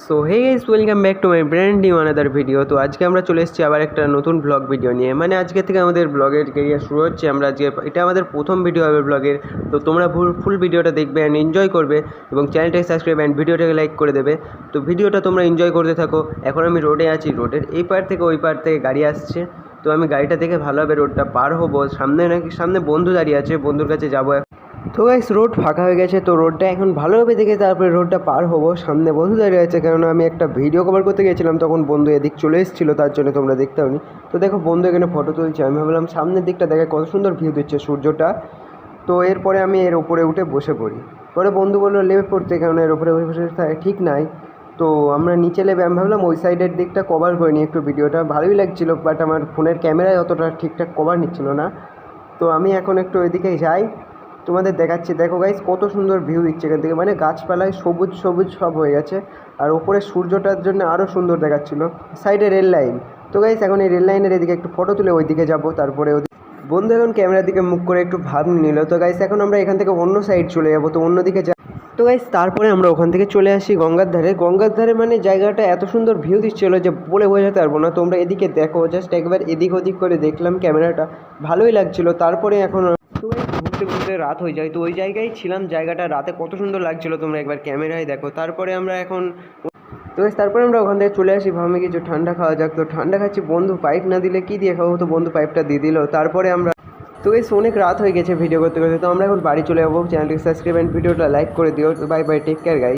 So hey guys, welcome back to my brand new another video. তো আজকে আমরা চলে এসেছি আবার একটা নতুন ব্লগ ভিডিও নিয়ে। মানে আজকে থেকে আমাদের ব্লগের ক্যারিয়ার শুরু হচ্ছে। আমরা আজকে এটা আমাদের প্রথম ভিডিও হবে ব্লগের। তো তোমরা ফুল ভিডিওটা দেখবে অ্যান্ড এনজয় করবে এবং চ্যানেলটাকে সাবস্ক্রাইব অ্যান্ড ভিডিওটাকে লাইক করে দেবে। তো ভিডিওটা তোমরা এনজয় করতে থাকো। এখন আমি রোডে আছি, রোডের এই পার থেকে ওই পার থেকে গাড়ি আসছে। তো আমি গাড়িটা দেখে ভালোভাবে রোডটা পার হবো। সামনে বন্ধু দাঁড়িয়ে আছে, বন্ধুর কাছে যাবো। তো গাইস, রোড ফাঁকা হয়ে গেছে। তো রোডটা এখন ভালোভাবে দেখে তারপরে রোডটা পার হবো। সামনে বন্ধু দাঁড়িয়ে আছে, কেননা আমি একটা ভিডিও কভার করতে গেছিলাম, তখন বন্ধু এদিক চলে এসেছিলো, তার জন্য তোমরা দেখতে পাওনি। তো দেখো বন্ধু এখানে ফটো তুলছে। আমি ভাবলাম সামনের দিকটা দেখে কত সুন্দর ভিউ দিচ্ছে সূর্যটা। তো এরপরে আমি এর উপরে উঠে বসে পড়ি। পরে বন্ধু বললো লেবে পড়তে, কেননা এর উপরে বসে ঠিক নাই। তো আমরা নিচে লেবে আমি ভাবলাম ওই সাইডের দিকটা কভার করে নিই একটু। ভিডিওটা ভালোই লাগছিলো, বাট আমার ফোনের ক্যামেরায় অতটা ঠিকঠাক কভার নিচ্ছিল না। তো আমি এখন একটু ওইদিকে যাই, তোমাদের দেখাচ্ছি। দেখো গাইস, কত সুন্দর ভিউ দিচ্ছে এখান থেকে। মানে গাছপালায় সবুজ সবুজ সব হয়ে গেছে, আর ওপরে সূর্যটার জন্য আরও সুন্দর দেখাচ্ছিল। সাইডে রেল লাইন। তো গাইস, এখন এই রেল লাইনের এদিকে একটু ফটো তুলে ওইদিকে যাবো। তারপরে বন্ধু এখন ক্যামেরার দিকে মুখ করে একটু ভাব নিল। তো গাইস, এখন আমরা এখান থেকে অন্য সাইড চলে যাবো। তো অন্যদিকে তো গাইস, তারপরে আমরা ওখান থেকে চলে আসি গঙ্গার ধারে। গঙ্গার ধারে মানে জায়গাটা এত সুন্দর ভিউ দিচ্ছিলো যে বলে বোঝাতে পারবো না। তোমরা এদিকে দেখো, জাস্ট একবার এদিক ওদিক করে দেখলাম ক্যামেরাটা, ভালোই লাগছিলো। তারপরে এখন তো গাইস, ঘুরতে ঘুরতে রাত হয়ে যায়। তো ওই জায়গায় ছিলাম, জায়গাটা রাতে কত সুন্দর লাগছিলো, তোমরা একবার ক্যামেরায় দেখো। তারপরে আমরা ওখান থেকে চলে আসি, ভাবলাম কিছু ঠান্ডা খাওয়া যাক। তো ঠান্ডা খাচ্ছি, বন্ধু পাইপ না দিলে কী দিয়ে খাবো, তো বন্ধু পাইপটা দিয়ে দিল। তারপরে আমরা তো গাইস, অনেক রাত হয়ে গেছে ভিডিও করতে করতে। তো আমরা এখন বাড়ি চলে যাবো। চ্যানেলটিকে সাবস্ক্রাইব অ্যান্ড ভিডিওটা লাইক করে দিও। Bye bye, take care guys.